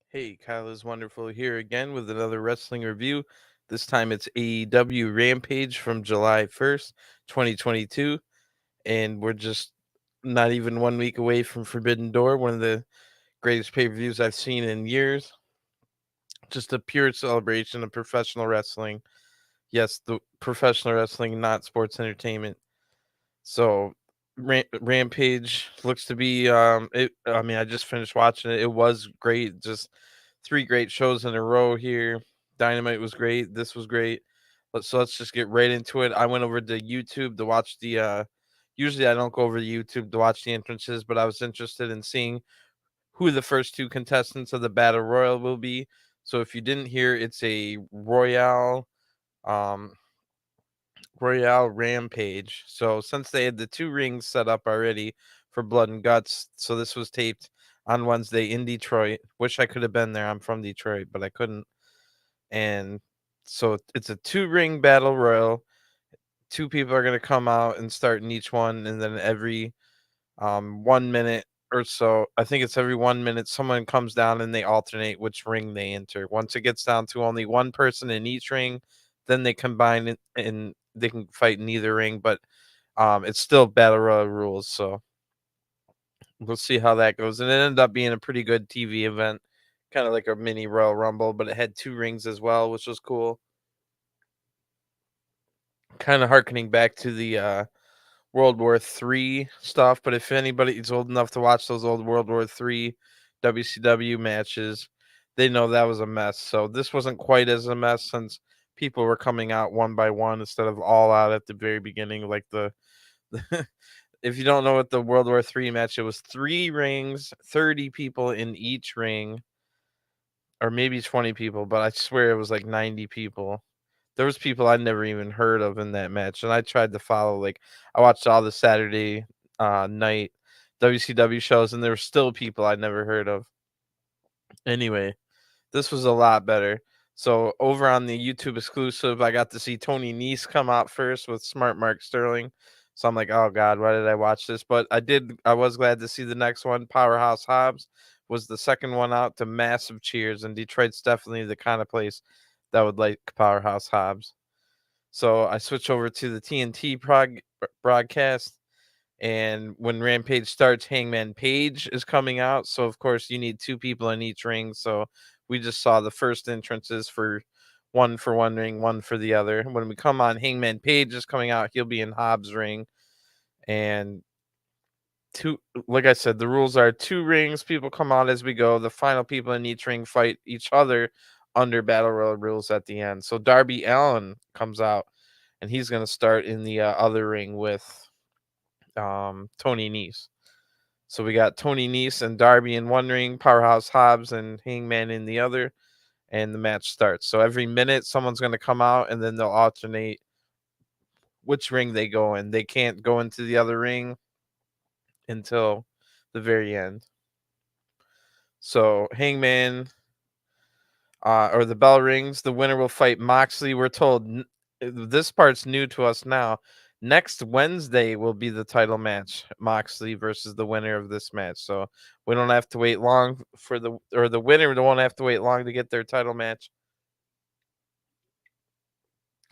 Hey, Kyle is wonderful here again with another wrestling review. This time it's AEW Rampage from July 1st, 2022. And we're just not even 1 week away from Forbidden Door, one of the greatest pay per views I've seen in years. Just a pure celebration of professional wrestling. Yes, the professional wrestling, not sports entertainment. So, Rampage looks to be I just finished watching it. It was great. Just three great shows in a row here. Dynamite was great. This was great. Let's just get right into it. I went over to YouTube to watch the usually I don't go over to YouTube to watch the entrances, but I was interested in seeing who the first two contestants of the Battle Royal will be. So if you didn't hear, it's a um Royale Rampage. So since they had the two rings set up already for Blood and Guts, so this was taped on Wednesday in Detroit. Wish I could have been there. I'm from Detroit, but I couldn't. And so it's a two-ring battle royal. Two people are going to come out and start in each one, and then every 1 minute or so, I think it's every 1 minute, someone comes down and they alternate which ring they enter. Once it gets down to only one person in each ring, then they combine it and they can fight in either ring. But it's still battle royal rules, so we'll see how that goes. And it ended up being a pretty good TV event, kind of like a mini Royal Rumble, but it had two rings as well, which was cool. Kind of harkening back to the World War III stuff. But if anybody is old enough to watch those old World War III WCW matches, they know that was a mess. So this wasn't quite as a mess since people were coming out one by one instead of all out at the very beginning. Like the if you don't know what the World War III match, it was three rings, 30 people in each ring, or maybe 20 people, but I swear it was like 90 people. There was people I'd never even heard of in that match, and I tried to follow. Like I watched all the Saturday night WCW shows, and there were still people I'd never heard of. Anyway, this was a lot better. So over on the YouTube exclusive, I got to see Tony Nese come out first with Smart Mark Sterling. So I'm like, oh God, why did I watch this? But I did. I was glad to see the next one. Powerhouse Hobbs was the second one out to massive cheers, and Detroit's definitely the kind of place that would like Powerhouse Hobbs. So I switch over to the TNT broadcast, and when Rampage starts, Hangman Page is coming out. So of course you need two people in each ring. So we just saw the first entrances for one ring, one for the other. When we come on, Hangman Page is coming out. He'll be in Hobbs' ring, and two. Like I said, the rules are two rings. People come out as we go. The final people in each ring fight each other under Battle Royal rules at the end. So Darby Allin comes out, and he's going to start in the other ring with Tony Nese. So we got Tony Nese and Darby in one ring, Powerhouse Hobbs and Hangman in the other, and the match starts. So every minute, someone's going to come out, and then they'll alternate which ring they go in. They can't go into the other ring until the very end. So Hangman or the bell rings. The winner will fight Moxley. We're told this part's new to us now. Next Wednesday will be the title match, Moxley versus the winner of this match. So we don't have to wait long for the winner won't have to wait long to get their title match.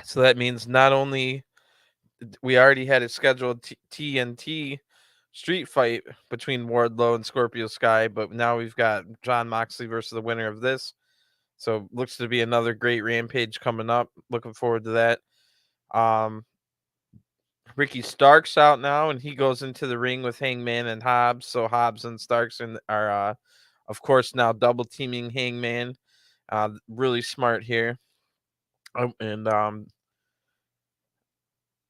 So that means not only we already had a scheduled TNT street fight between Wardlow and Scorpio Sky, but now we've got John Moxley versus the winner of this. So looks to be another great Rampage coming up. Looking forward to that. Um, Ricky Starks out now, and he goes into the ring with Hangman and Hobbs. So Hobbs and Starks are, of course, now double teaming Hangman. Really smart here. And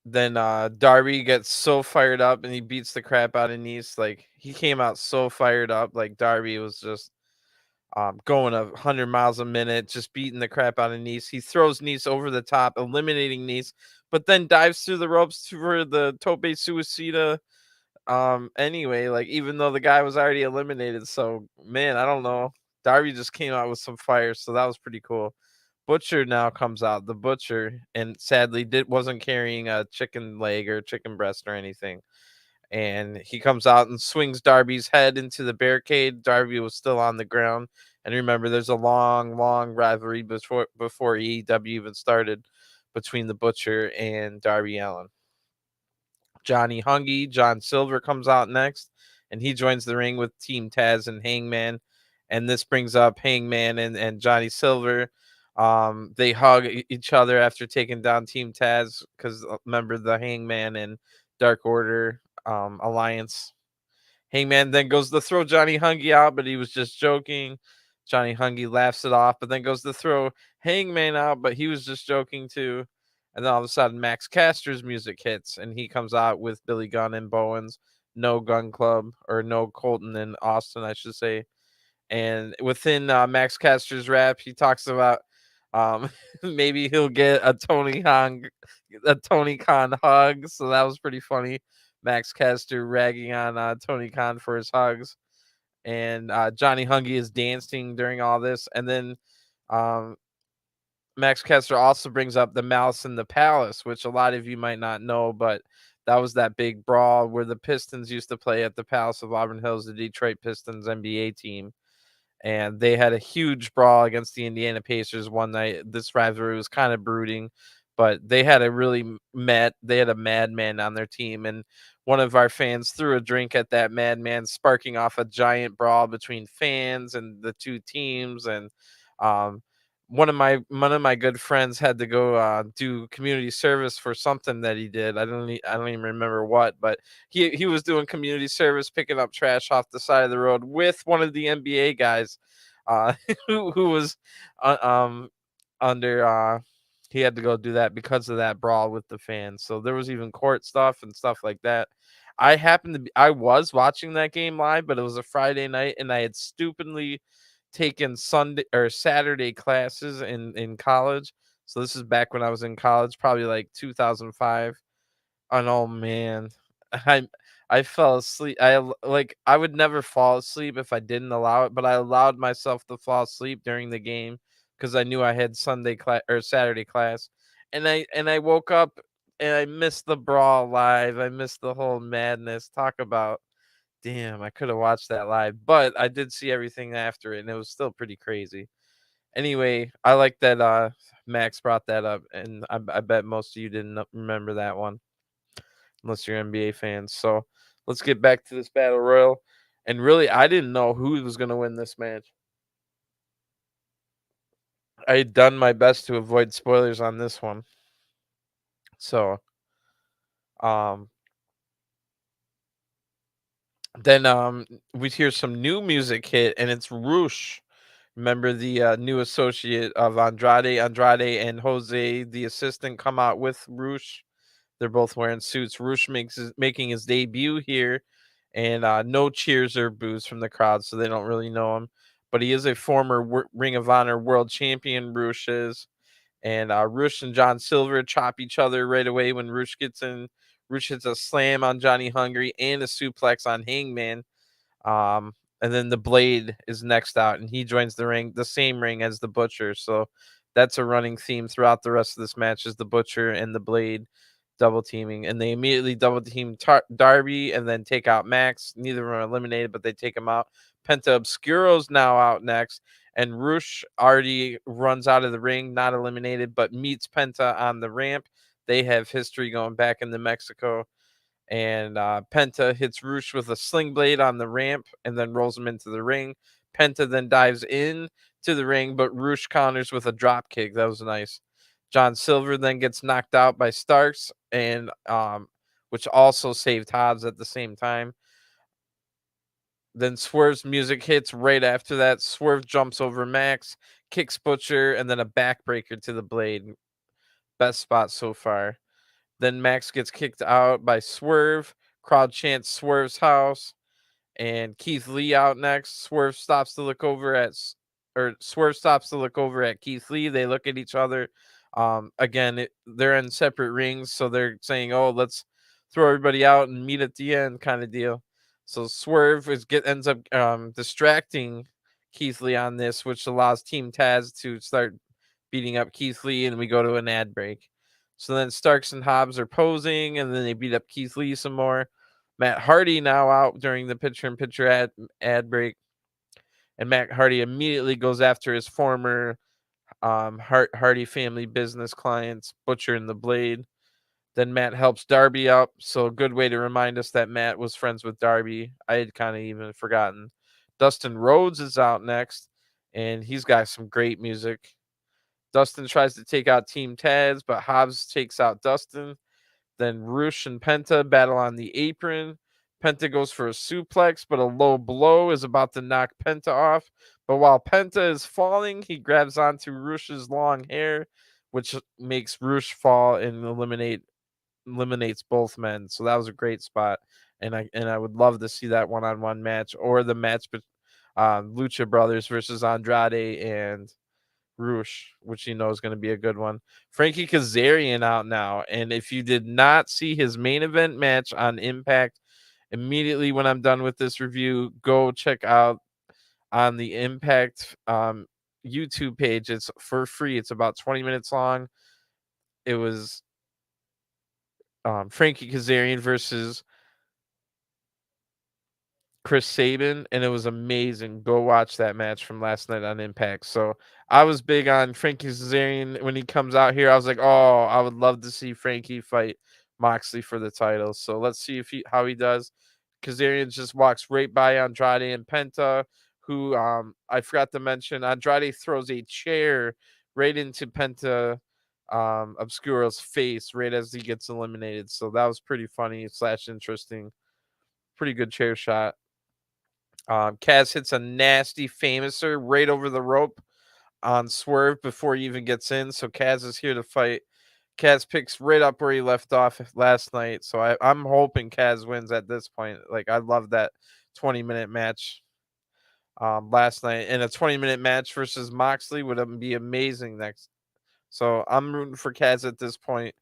then Darby gets so fired up, and he beats the crap out of Nese. Like he came out so fired up. Like Darby was just going 100 miles a minute, just beating the crap out of Nese. He throws Nese over the top, eliminating Nese, but then dives through the ropes for the tope suicida. Anyway, like even though the guy was already eliminated, so man, I don't know. Darby just came out with some fire, so that was pretty cool. Butcher now comes out, the Butcher, and sadly wasn't carrying a chicken leg or chicken breast or anything. and he comes out and swings Darby's head into the barricade. Darby was still on the ground. And remember, there's a long, long rivalry before AEW even started between the Butcher and Darby Allin. Johnny Hungy, John Silver comes out next, and he joins the ring with Team Taz and Hangman. And this brings up Hangman and Johnny Silver. They hug each other after taking down Team Taz because remember the Hangman and Dark Order alliance. Hangman then goes to throw Johnny Hungy out, but he was just joking. Johnny Hungy laughs it off, but then goes to throw Hangman out, but he was just joking too. And then all of a sudden, Max Caster's music hits, and he comes out with Billy Gunn and Bowens, no Gun Club, or no Colton and Austin, I should say. And within Max Caster's rap, he talks about maybe he'll get a Tony Khan hug. So that was pretty funny. Max Caster ragging on Tony Khan for his hugs, and Johnny Hungy is dancing during all this, and then um, Max Caster also brings up the Malice in the Palace, which a lot of you might not know, but that was that big brawl where the Pistons used to play at the Palace of Auburn Hills, the Detroit Pistons NBA team. And they had a huge brawl against the Indiana Pacers one night. This rivalry was kind of brooding, but they had a they had a madman on their team, and one of our fans threw a drink at that madman, sparking off a giant brawl between fans and the two teams. And um, one of my good friends had to go do community service for something that he did. I don't even remember what, but he was doing community service, picking up trash off the side of the road with one of the NBA guys, uh, who was under. He had to go do that because of that brawl with the fans. So there was even court stuff and stuff like that. I was watching that game live, but it was a Friday night, and I had stupidly taken Sunday or Saturday classes in college. So this is back when I was in college, probably like 2005. And oh man, I I fell asleep. I would never fall asleep if I didn't allow it, but I allowed myself to fall asleep during the game because I knew I had Sunday class or Saturday class, and I woke up and I missed the brawl live. I missed the whole madness. Talk about damn, I could have watched that live, but I did see everything after it, and it was still pretty crazy. Anyway, I like that Max brought that up, and I bet most of you didn't remember that one, unless you're NBA fans. So let's get back to this battle royal. And really, I didn't know who was going to win this match. I had done my best to avoid spoilers on this one. So, um, then we hear some new music hit, and it's Roosh. Remember the new associate of Andrade. Andrade and Jose, the assistant, come out with Roosh. They're both wearing suits. Roosh making his debut here, and no cheers or boos from the crowd, so they don't really know him. But he is a former Ring of Honor world champion, Roosh is. And Roosh and John Silver chop each other right away when Roosh gets in. Roosh hits a slam on Johnny Hungry and a suplex on Hangman. And then the Blade is next out, and he joins the same ring as the Butcher. So that's a running theme throughout the rest of this match is the Butcher and the Blade double teaming, and they immediately double team Darby and then take out Max. Neither of them are eliminated, but they take him out. Penta Obscuro's now out next, and Roosh already runs out of the ring, not eliminated, but meets Penta on the ramp. They have history going back into Mexico. And Penta hits Roosh with a sling blade on the ramp and then rolls him into the ring. Penta then dives in to the ring, but Roosh counters with a drop kick. That was nice. John Silver then gets knocked out by Starks, and which also saved Hobbs at the same time. Then Swerve's music hits right after that. Swerve jumps over Max, kicks Butcher, and then a backbreaker to the Blade. Best spot so far. Then Max gets kicked out by Swerve. Crowd chants Swerve's house. And Keith Lee out next. Swerve stops to look over at Keith Lee. They look at each other. Again, they're in separate rings, so they're saying, "Oh, let's throw everybody out and meet at the end," kind of deal. So Swerve ends up distracting Keith Lee on this, which allows Team Taz to start beating up Keith Lee, and we go to an ad break. So then Starks and Hobbs are posing, and then they beat up Keith Lee some more. Matt Hardy now out during the picture-in-picture ad break, and Matt Hardy immediately goes after his former Hardy family business clients, Butcher and the Blade. Then Matt helps Darby up, so a good way to remind us that Matt was friends with Darby. I had kind of even forgotten. Dustin Rhodes is out next, and he's got some great music. Dustin tries to take out Team Taz, but Hobbs takes out Dustin. Then Rush and Penta battle on the apron. Penta goes for a suplex, but a low blow is about to knock Penta off. But while Penta is falling, he grabs onto Rush's long hair, which makes Rush fall and eliminates both men. So that was a great spot, and I would love to see that one-on-one match or the match Lucha Brothers versus Andrade and Rush, which you know is going to be a good one. Frankie Kazarian out now, and if you did not see his main event match on Impact, immediately when I'm done with this review, go check out on the Impact YouTube page. It's for free. It's about 20 minutes long. It was Frankie Kazarian versus Chris Sabin, and it was amazing. Go watch that match from last night on Impact. So I was big on Frankie Kazarian when he comes out here. I was like, oh, I would love to see Frankie fight Moxley for the title. So let's see how he does. Kazarian just walks right by Andrade and Penta, who I forgot to mention. Andrade throws a chair right into Penta Obscuro's face right as he gets eliminated. So that was pretty funny / interesting. Pretty good chair shot. Kaz hits a nasty famouser right over the rope on Swerve before he even gets in. So Kaz is here to fight. Kaz picks right up where he left off last night. So I'm hoping Kaz wins at this point. Like, I love that 20-minute match last night. And a 20-minute match versus Moxley would be amazing next. So I'm rooting for Kaz at this point.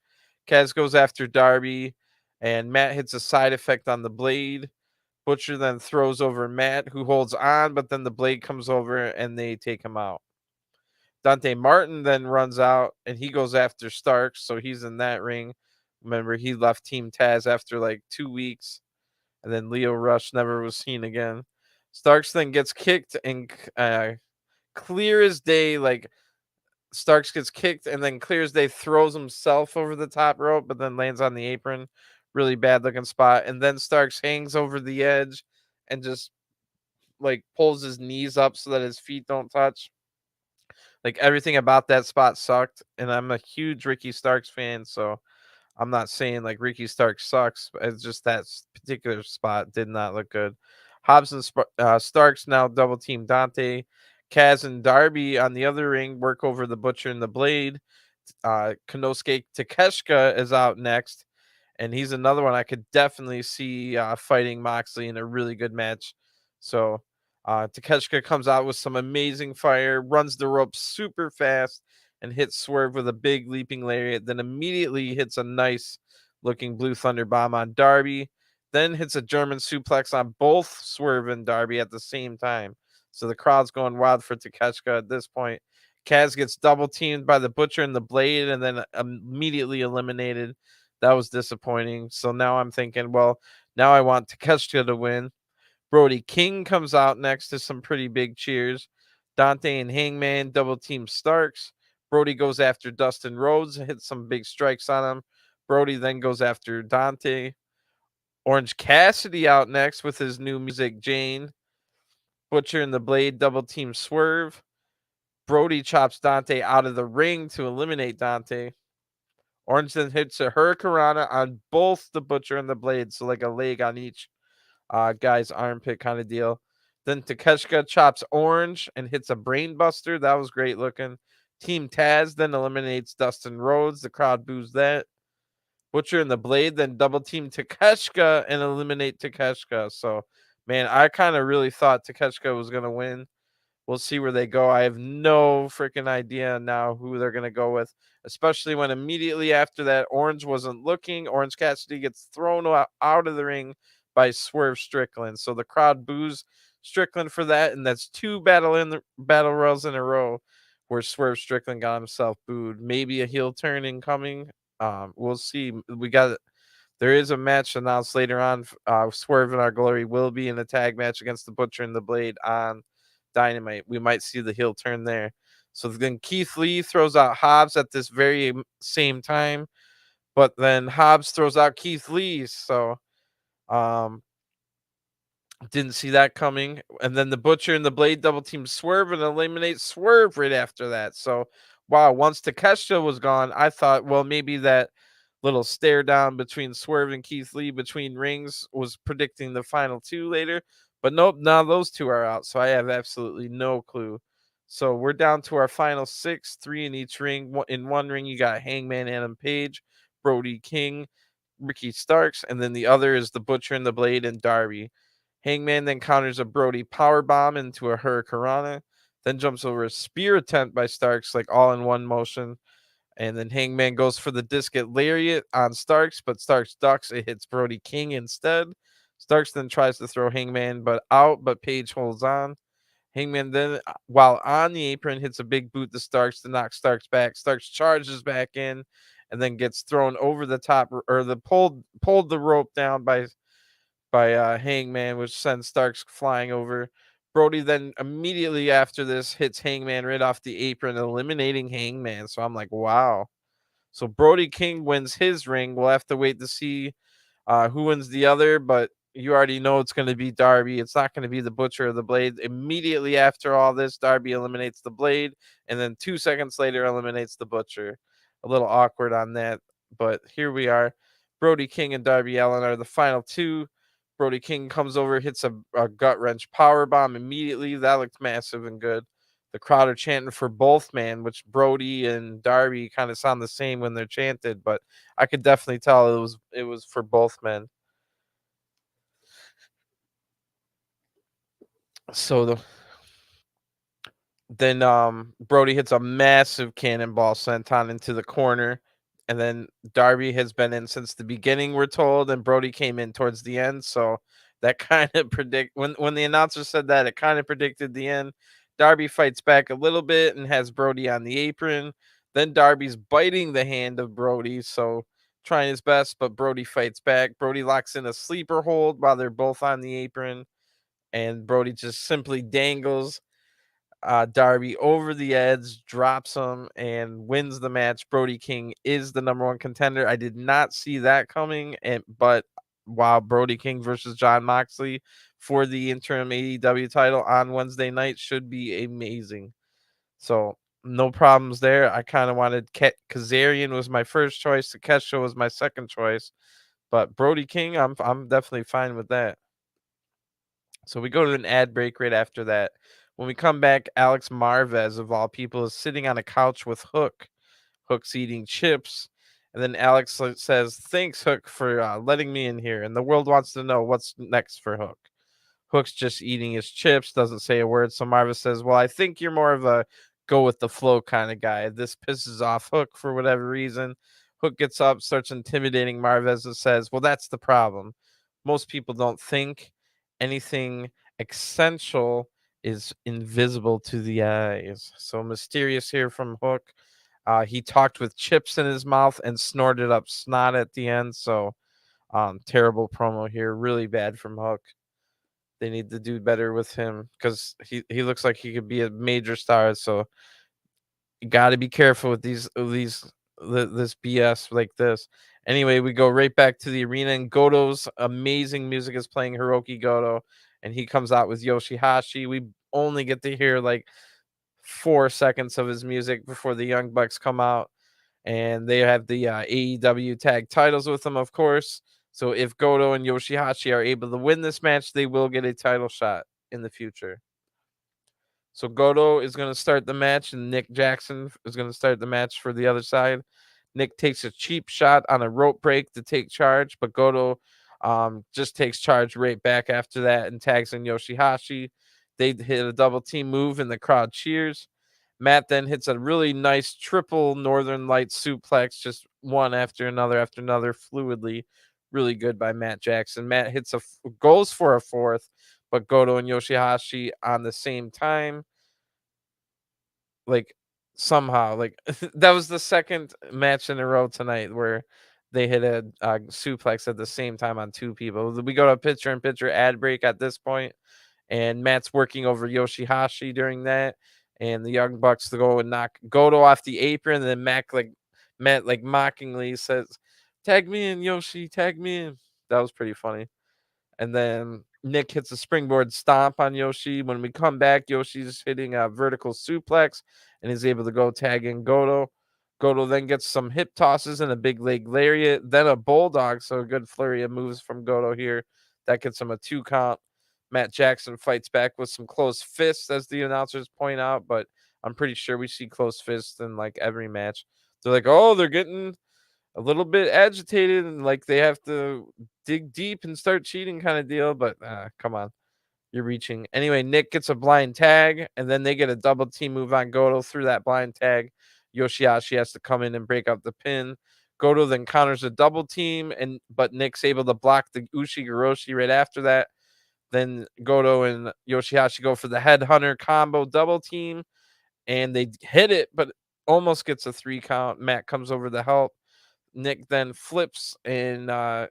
Kaz goes after Darby, and Matt hits a side effect on the Blade. Butcher then throws over Matt, who holds on, but then the Blade comes over and they take him out. Dante Martin then runs out and he goes after Starks, so he's in that ring. Remember, he left Team Taz after like 2 weeks, and then Leo Rush never was seen again. Starks then gets kicked and clear as day, like Starks gets kicked and then clear as day throws himself over the top rope, but then lands on the apron. Really bad looking spot. And then Starks hangs over the edge and just like pulls his knees up so that his feet don't touch. Like, everything about that spot sucked. And I'm a huge Ricky Starks fan, so I'm not saying like Ricky Starks sucks, but it's just that particular spot did not look good. Hobbs and Starks now double team Dante. Kaz and Darby on the other ring work over the Butcher and the Blade. Konosuke Takeshita is out next, and he's another one I could definitely see fighting Moxley in a really good match. So Takeshita comes out with some amazing fire, runs the rope super fast, and hits Swerve with a big leaping lariat. Then immediately hits a nice looking Blue Thunder bomb on Darby. Then hits a German suplex on both Swerve and Darby at the same time. So the crowd's going wild for Takeshita at this point. Kaz gets double teamed by the Butcher and the Blade and then immediately eliminated. That was disappointing. So now I'm thinking, well, now I want Takeshita to win. Brody King comes out next to some pretty big cheers. Dante and Hangman double team Starks. Brody goes after Dustin Rhodes, hits some big strikes on him. Brody then goes after Dante. Orange Cassidy out next with his new music, Jane. Butcher and the Blade double team Swerve. Brody chops Dante out of the ring to eliminate Dante. Orange then hits a Hurricanrana on both the Butcher and the Blade, so like a leg on each guy's armpit kind of deal. Then Takeshita chops Orange and hits a brainbuster. That was great looking. Team Taz then eliminates Dustin Rhodes. The crowd boos that. Butcher and the Blade then double team Takeshita and eliminate Takeshita. So, man, I kind of really thought Takeshita was going to win. We'll see where they go. I have no freaking idea now who they're going to go with, especially when immediately after that, Orange wasn't looking. Orange Cassidy gets thrown out of the ring by Swerve Strickland. So the crowd boos Strickland for that, and that's 2 battle royals in a row where Swerve Strickland got himself booed. Maybe a heel turn incoming. We'll see. We got There is a match announced later on. Swerve and Our Glory will be in a tag match against the Butcher and the Blade on Dynamite. We might see the heel turn there. So then Keith Lee throws out Hobbs at this very same time, but then Hobbs throws out Keith Lee. So um, didn't see that coming. And then the Butcher and the Blade double team Swerve and eliminate Swerve right after that. So, wow, once Takeshita was gone, I thought, well, maybe that little stare down between Swerve and Keith Lee between rings was predicting the final two later. But nope, now those two are out. So I have absolutely no clue. So we're down to our final six, three in each ring. In one ring, you got Hangman Adam Page, Brody King, Ricky Starks, and then the other is the Butcher and the Blade and Darby. Hangman then counters a Brody powerbomb into a Hurricanrana, then jumps over a spear attempt by Starks, like all in one motion. And then Hangman goes for the discus lariat on Starks, but Starks ducks. It hits Brody King instead. Starks then tries to throw Hangman but Page holds on. Hangman then, while on the apron, hits a big boot to Starks to knock Starks back. Starks charges back in and then gets thrown over the top, or the pulled the rope down by Hangman, which sends Starks flying over. Brody then immediately after this hits Hangman right off the apron, eliminating Hangman. So I'm like, wow. So Brody King wins his ring. We'll have to wait to see who wins the other, but you already know it's going to be Darby. It's not going to be the Butcher or the Blade. Immediately after all this, Darby eliminates the Blade, and then 2 seconds later eliminates the Butcher. A little awkward on that, but here we are. Brody King and Darby Allin are the final two. Brody King comes over, hits a gut wrench power bomb immediately. That looked massive and good. The crowd are chanting for both man, which Brody and Darby kind of sound the same when they're chanted, but I could definitely tell it was for both men. So then Brody hits a massive cannonball senton into the corner, and then Darby has been in since the beginning, we're told, and Brody came in towards the end. So that kind of when the announcer said that, it kind of predicted the end. Darby fights back a little bit and has Brody on the apron. Then Darby's biting the hand of Brody, so trying his best, but Brody fights back. Brody locks in a sleeper hold while they're both on the apron, and Brody just simply dangles Darby over the edge, drops him, and wins the match. Brody King is the number one contender. I did not see that coming, but wow, Brody King versus John Moxley for the interim AEW title on Wednesday night should be amazing. So no problems there. I kind of wanted Kazarian was my first choice. Takeshita was my second choice, but Brody King, I'm definitely fine with that. So we go to an ad break right after that. When we come back, Alex Marvez, of all people, is sitting on a couch with Hook. Hook's eating chips. And then Alex says, "Thanks, Hook, for letting me in here. And the world wants to know what's next for Hook." Hook's just eating his chips, doesn't say a word. So Marvez says, "Well, I think you're more of a go with the flow kind of guy." This pisses off Hook for whatever reason. Hook gets up, starts intimidating Marvez, and says, "Well, that's the problem. Most people don't think anything essential is invisible to the eyes." So mysterious here from Hook. He talked with chips in his mouth and snorted up snot at the end. So terrible promo here. Really bad from Hook. They need to do better with him because he looks like he could be a major star. So you got to be careful with this BS like this. Anyway, we go right back to the arena, and Goto's amazing music is playing. Hiroki Goto, and he comes out with YOSHI-HASHI. We only get to hear like 4 seconds of his music before the Young Bucks come out, and they have the AEW tag titles with them, of course. So if Goto and YOSHI-HASHI are able to win this match, they will get a title shot in the future. So Goto is going to start the match, and Nick Jackson is going to start the match for the other side. Nick takes a cheap shot on a rope break to take charge, but Goto just takes charge right back after that and tags in YOSHI-HASHI. They hit a double team move, and the crowd cheers. Matt then hits a really nice triple Northern Light suplex, just one after another, fluidly. Really good by Matt Jackson. Matt goes for a fourth, but Goto and YOSHI-HASHI on the same time. Like somehow, like that was the second match in a row tonight where they hit a suplex at the same time on two people. We go to a picture-in-picture ad break at this point, and Matt's working over YOSHI-HASHI during that, and the Young Bucks to go and knock Goto off the apron, and then Matt like mockingly says, "Tag me in, Yoshi, tag me in." That was pretty funny. And then Nick hits a springboard stomp on Yoshi. When we come back, Yoshi's hitting a vertical suplex and he's able to go tag in Goto. Goto then gets some hip tosses and a big leg lariat, then a bulldog. So a good flurry of moves from Goto here. That gets him a 2 count. Matt Jackson fights back with some closed fists, as the announcers point out, but I'm pretty sure we see closed fists in like every match. They're like, oh, they're getting a little bit agitated and like they have to dig deep and start cheating kind of deal, but come on, you're reaching. Anyway, Nick gets a blind tag and then they get a double team move on Goto through that blind tag. YOSHI-HASHI has to come in and break up the pin. Goto then counters a double team, but Nick's able to block the Ushi-Goroshi right after that. Then Goto and YOSHI-HASHI go for the headhunter combo double team and they hit it, but almost gets a 3 count. Matt comes over to help. Nick then flips and to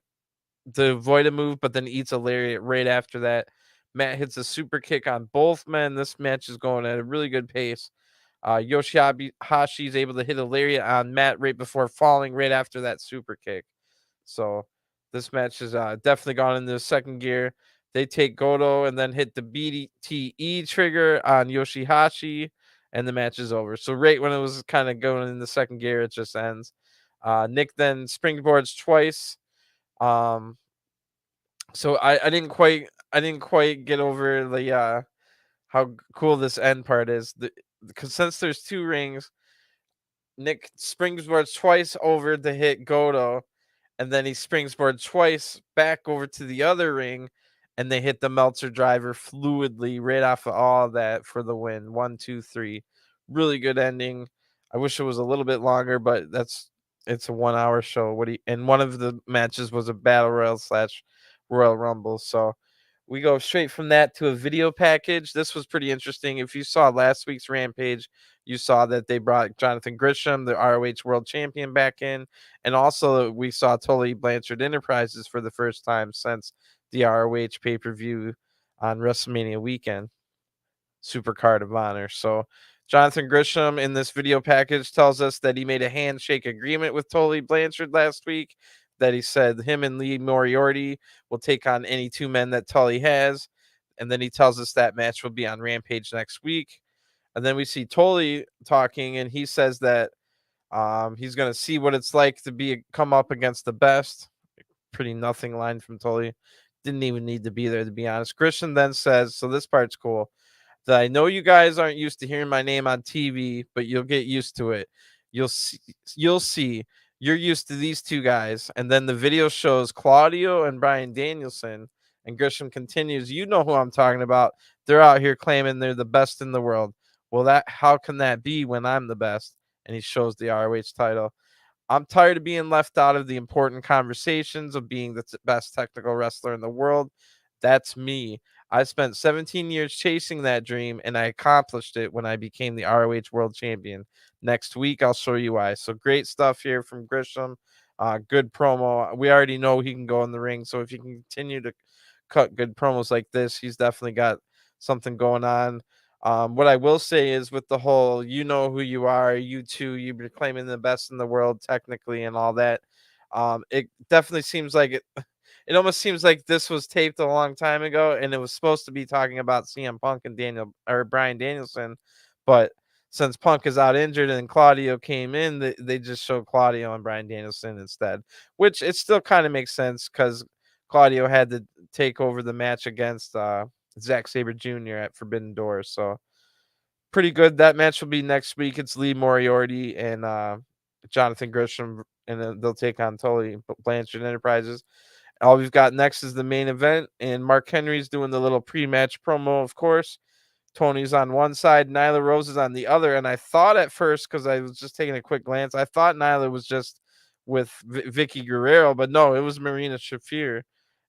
avoid a move, but then eats a lariat right after that. Matt hits a super kick on both men. This match is going at a really good pace. YOSHI-HASHI is able to hit a lariat on Matt right before falling right after that super kick. So this match is definitely gone into the second gear. They take Goto and then hit the BTE trigger on YOSHI-HASHI, and the match is over. So right when it was kind of going in the second gear, it just ends. Nick then springboards twice. So I didn't quite get over the how cool this end part is. Because since there's 2 rings, Nick springboards twice over to hit Goto, and then he springboards twice back over to the other ring, and they hit the Meltzer driver fluidly right off of all of that for the win. 1, 2, 3. Really good ending. I wish it was a little bit longer, but it's a 1 hour show. And one of the matches was a battle royal / Royal Rumble. So we go straight from that to a video package. This was pretty interesting. If you saw last week's Rampage, you saw that they brought Jonathan Gresham, the ROH World Champion, back in. And also, we saw Tully Blanchard Enterprises for the first time since the ROH pay-per-view on WrestleMania weekend. Super Card of Honor. So Jonathan Gresham in this video package tells us that he made a handshake agreement with Tully Blanchard last week, that he said him and Lee Moriarty will take on any 2 men that Tully has. And then he tells us that match will be on Rampage next week. And then we see Tully talking, and he says that he's going to see what it's like to come up against the best. Pretty nothing line from Tully. Didn't even need to be there, to be honest. Christian then says, so this part's cool, that I know you guys aren't used to hearing my name on TV, but you'll get used to it. You'll see. You're used to these 2 guys. And then the video shows Claudio and Bryan Danielson. And Gresham continues, you know who I'm talking about. They're out here claiming they're the best in the world. Well, how can that be when I'm the best? And he shows the ROH title. I'm tired of being left out of the important conversations of being the best technical wrestler in the world. That's me. I spent 17 years chasing that dream, and I accomplished it when I became the ROH World Champion. Next week, I'll show you why. So great stuff here from Gresham. Good promo. We already know he can go in the ring, so if he can continue to cut good promos like this, he's definitely got something going on. What I will say is, with the whole, you know who you are, you two, you're claiming the best in the world technically and all that. It definitely seems like it almost seems like this was taped a long time ago, and it was supposed to be talking about CM Punk and Bryan Danielson, but since Punk is out injured and Claudio came in, they just showed Claudio and Bryan Danielson instead, which it still kind of makes sense because Claudio had to take over the match against Zack Sabre Jr. at Forbidden Doors. So pretty good. That match will be next week. It's Lee Moriarty and Jonathan Gresham, and then they'll take on Tully Blanchard Enterprises. All we've got next is the main event, and Mark Henry's doing the little pre-match promo, of course. Tony's on one side, Nyla Rose is on the other, and I thought at first, because I was just taking a quick glance, I thought Nyla was just with Vicky Guerrero, but no, it was Marina Shafir.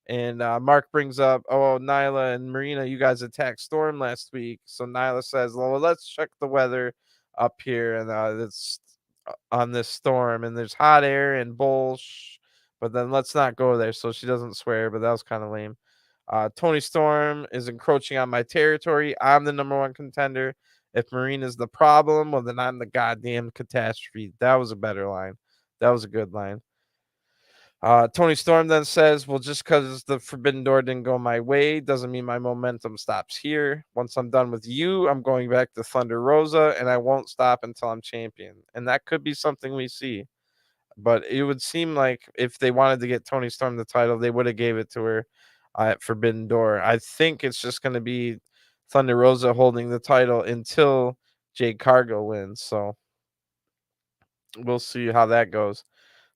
And Mark brings up, oh, Nyla and Marina, you guys attacked Storm last week. So Nyla says, well, let's check the weather up here, and it's on this storm, and there's hot air and But then let's not go there so she doesn't swear, but that was kind of lame. Tony Storm is encroaching on my territory. I'm the number one contender. If Marina's the problem, well, then I'm the goddamn catastrophe. That was a better line. That was a good line. Tony Storm then says, well, just because the Forbidden Door didn't go my way doesn't mean my momentum stops here. Once I'm done with you, I'm going back to Thunder Rosa, and I won't stop until I'm champion. And that could be something we see. But it would seem like if they wanted to get Tony Storm the title, they would have gave it to her at Forbidden Door. I think it's just going to be Thunder Rosa holding the title until Jade Cargill wins. So we'll see how that goes.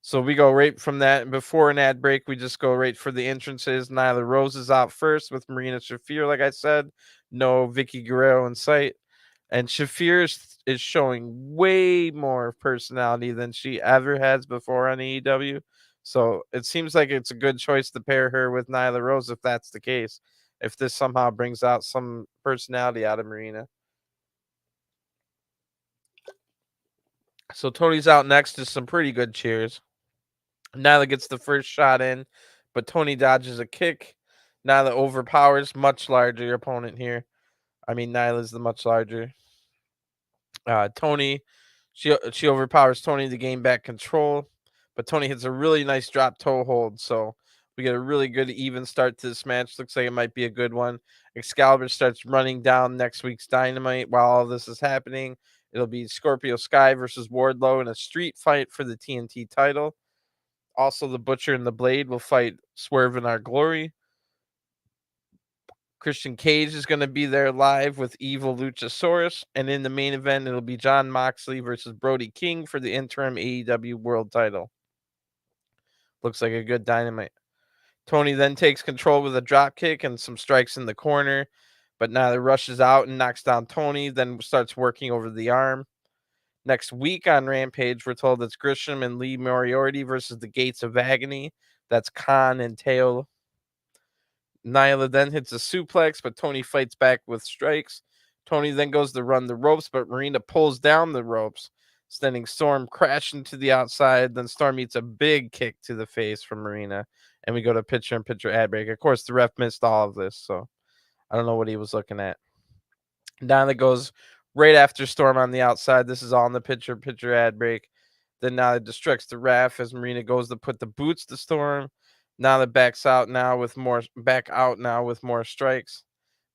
So we go right from that. Before an ad break, we just go right for the entrances. Nyla Rose is out first with Marina Shafir, like I said. No Vicky Guerrero in sight. And Shafir is showing way more personality than she ever has before on AEW. So it seems like it's a good choice to pair her with Nyla Rose if that's the case. If this somehow brings out some personality out of Marina. So Tony's out next to some pretty good cheers. Nyla gets the first shot in, but Tony dodges a kick. Nyla overpowers much larger opponent here. I mean, Nyla's the much larger. Tony, she overpowers Tony to gain back control, but Tony hits a really nice drop toe hold. So we get a really good even start to this match. Looks like it might be a good one. Excalibur starts running down next week's Dynamite while all this is happening. It'll be Scorpio Sky versus Wardlow in a street fight for the TNT title. Also, the Butcher and the Blade will fight Swerve in Our Glory. Christian Cage is going to be there live with Evil Luchasaurus. And in the main event, it'll be Jon Moxley versus Brody King for the interim AEW World title. Looks like a good Dynamite. Tony then takes control with a drop kick and some strikes in the corner. But Nyla rushes out and knocks down Tony, then starts working over the arm. Next week on Rampage, we're told it's Grisham and Lee Moriarty versus the Gates of Agony. That's Khan and Teo. Nyla then hits a suplex, but Tony fights back with strikes. Tony then goes to run the ropes, but Marina pulls down the ropes, sending Storm crashing to the outside. Then Storm eats a big kick to the face from Marina, and we go to picture-in-picture ad break. Of course, the ref missed all of this, so I don't know what he was looking at. Nyla goes right after Storm on the outside. This is all in the picture-in-picture ad break. Then Nyla distracts the ref as Marina goes to put the boots to Storm. Nyla backs out now with more strikes.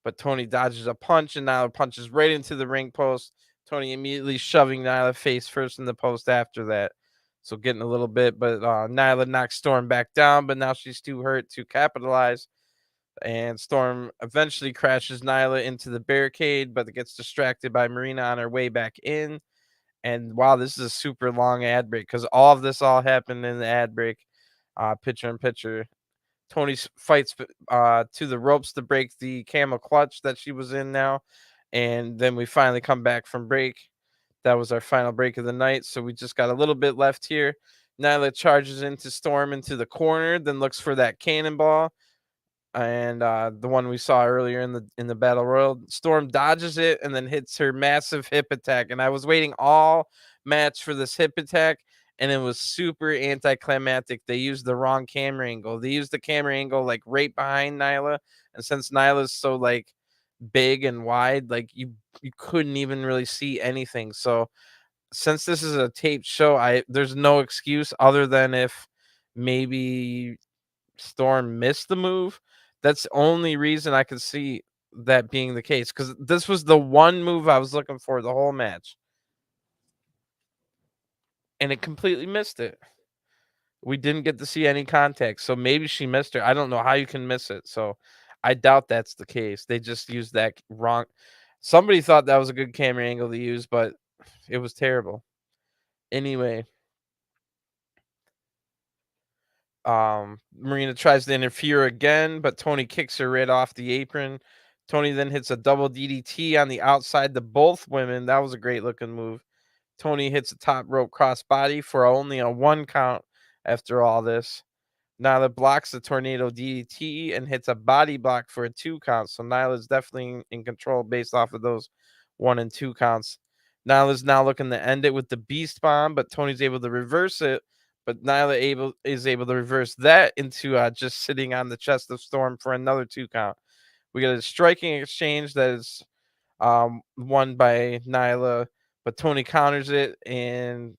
But Tony dodges a punch and Nyla punches right into the ring post. Tony immediately shoving Nyla face first in the post after that. So getting a little bit, but Nyla knocks Storm back down, but now she's too hurt to capitalize. And Storm eventually crashes Nyla into the barricade, but gets distracted by Marina on her way back in. And wow, this is a super long ad break because all of this all happened in the ad break. Picture in picture. Tony fights to the ropes to break the camel clutch that she was in now. And then we finally come back from break. That was our final break of the night. So we just got a little bit left here. Nyla charges into Storm into the corner, then looks for that cannonball. And the one we saw earlier in the battle royal. Storm dodges it and then hits her massive hip attack. And I was waiting all match for this hip attack, and it was super anticlimactic. They used the wrong camera angle. They used the camera angle like right behind Nyla, and since Nyla's so like big and wide, like you couldn't even really see anything. So since this is a taped show, there's no excuse other than if maybe Storm missed the move. That's the only reason I could see that being the case, because this was the one move I was looking for the whole match, and it completely missed it. We didn't get to see any contact, so maybe she missed her. I don't know how you can miss it, so I doubt that's the case. They just used that wrong. Somebody thought that was a good camera angle to use, but it was terrible. Anyway, Marina tries to interfere again, but Tony kicks her right off the apron. Tony then hits a double DDT on the outside to both women. That was a great looking move. Tony hits a top rope crossbody for only a 1 count after all this. Nyla blocks the tornado DDT and hits a body block for a 2 count. So Nyla's definitely in control based off of those 1 and 2 counts. Nyla's now looking to end it with the beast bomb, but Tony's able to reverse it but Nyla is able to reverse that into just sitting on the chest of Storm for another 2 count. We get a striking exchange that is won by Nyla, but Toni counters it and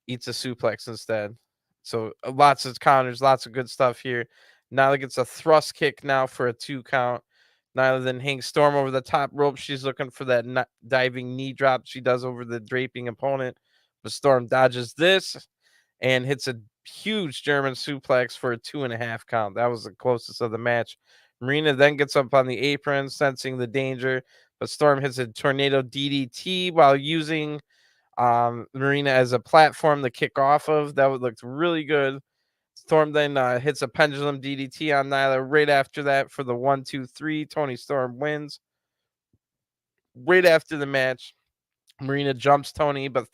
eats a suplex instead. So lots of counters, lots of good stuff here. Nyla gets a thrust kick now for a 2 count. Nyla then hangs Storm over the top rope. She's looking for that diving knee drop she does over the draping opponent, but Storm dodges this and hits a huge German suplex for a 2.5 count. That was the closest of the match. Marina then gets up on the apron, sensing the danger, but Storm hits a tornado DDT while using Marina as a platform to kick off of. That looked really good. Storm then hits a pendulum DDT on Nyla right after that for the 1-2-3. Toni Storm wins. Right after the match, Marina jumps Toni, but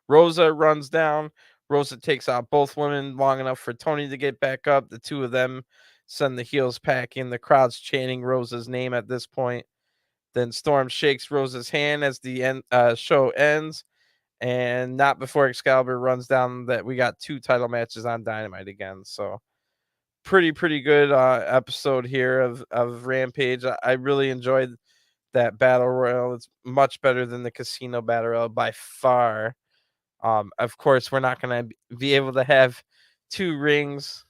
Rosa runs down. Rosa takes out both women long enough for Toni to get back up. The two of them send the heels packing. The crowd's chanting Rosa's name at this point. Then Storm shakes Rosa's hand as the show ends. And not before Excalibur runs down that we got 2 title matches on Dynamite again. So pretty good episode here of Rampage. I really enjoyed that battle royal. It's much better than the casino battle royal by far. Of course, we're not going to be able to have 2 rings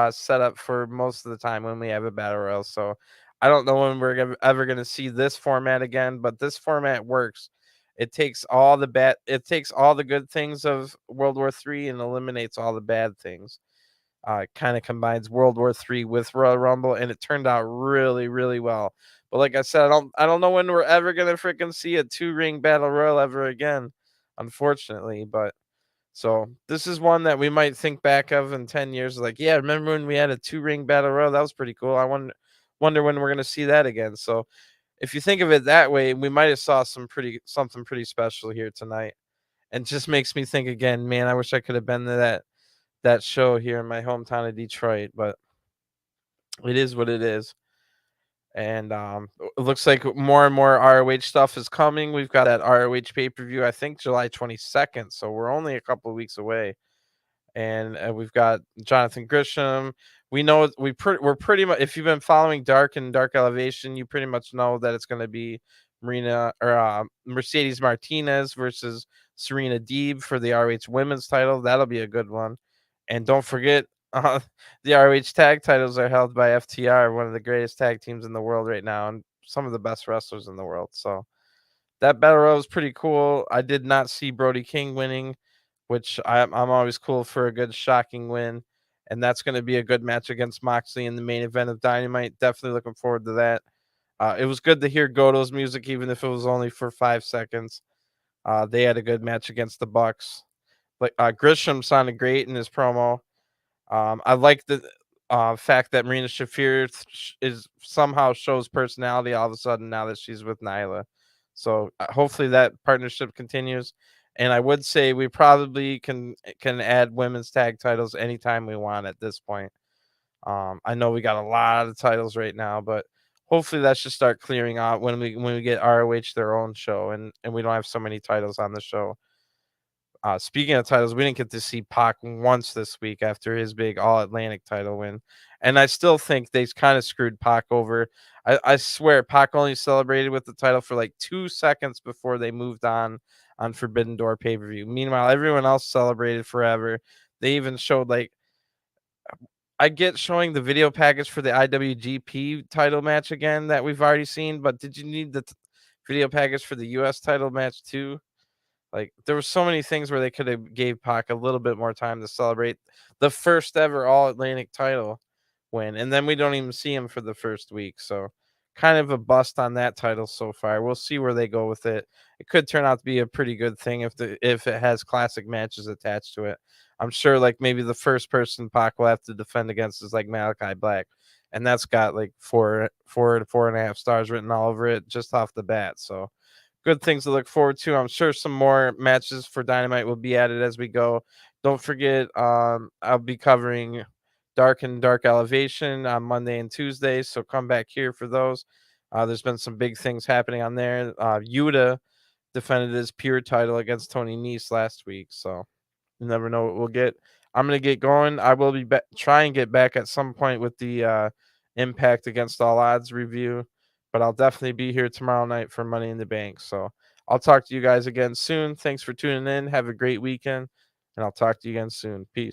set up for most of the time when we have a battle royal. So I don't know when we're ever going to see this format again, but this format works. It takes all the good things of World War III and eliminates all the bad things. Kind of combines World War III with Royal Rumble, and it turned out really, really well. But like I said, I don't know when we're ever gonna freaking see a 2-ring battle royal ever again, unfortunately. But so this is one that we might think back of in 10 years. Like, yeah, remember when we had a 2-ring battle royal? That was pretty cool. I wonder when we're gonna see that again. So if you think of it that way, we might have saw something pretty special here tonight. And just makes me think again, man, I wish I could have been to that show here in my hometown of Detroit, but it is what it is. And it looks like more and more ROH stuff is coming. We've got that ROH pay-per-view, I think July 22nd, so we're only a couple of weeks away. And we've got Jonathan Grisham. We know we're pretty much, if you've been following Dark and Dark Elevation, you pretty much know that it's going to be Mercedes Martinez versus Serena Deeb for the ROH Women's title. That'll be a good one. And don't forget, the ROH tag titles are held by FTR, one of the greatest tag teams in the world right now, and some of the best wrestlers in the world. So that battle royal was pretty cool. I did not see Brody King winning, which I'm always cool for a good shocking win. And that's going to be a good match against Moxley in the main event of Dynamite. Definitely looking forward to that. It was good to hear Goto's music, even if it was only for 5 seconds. They had a good match against the Bucks. Like Grisham sounded great in his promo. I like the fact that Marina Shafir is somehow shows personality all of a sudden now that she's with Nyla. So hopefully that partnership continues. And I would say we probably can add women's tag titles anytime we want at this point. I know we got a lot of titles right now, but hopefully that should start clearing out when we get ROH their own show and we don't have so many titles on the show. Speaking of titles, we didn't get to see Pac once this week after his big All Atlantic title win, and I still think they kind of screwed Pac over. I swear, Pac only celebrated with the title for like 2 seconds before they moved on Forbidden Door pay per view. Meanwhile, everyone else celebrated forever. They even showed like I get showing the video package for the IWGP title match again that we've already seen, but did you need the video package for the US title match too? Like there were so many things where they could have gave Pac a little bit more time to celebrate the first ever All Atlantic title win, and then we don't even see him for the first week. So kind of a bust on that title so far. We'll see where they go with it. It could turn out to be a pretty good thing if it has classic matches attached to it. I'm sure like maybe the first person Pac will have to defend against is like Malachi Black, and that's got like 4.5 stars written all over it just off the bat. So good things to look forward to. I'm sure some more matches for Dynamite will be added as we go. Don't forget, I'll be covering Dark and Dark Elevation on Monday and Tuesday, so come back here for those. There's been some big things happening on there. Yuta defended his pure title against Tony Nese last week, so You never know what we'll get. I'm gonna get going. I will be try and get back at some point with the Impact Against All Odds review, but I'll definitely be here tomorrow night for Money in the Bank. So I'll talk to you guys again soon. Thanks for tuning in. Have a great weekend, and I'll talk to you again soon. Peace.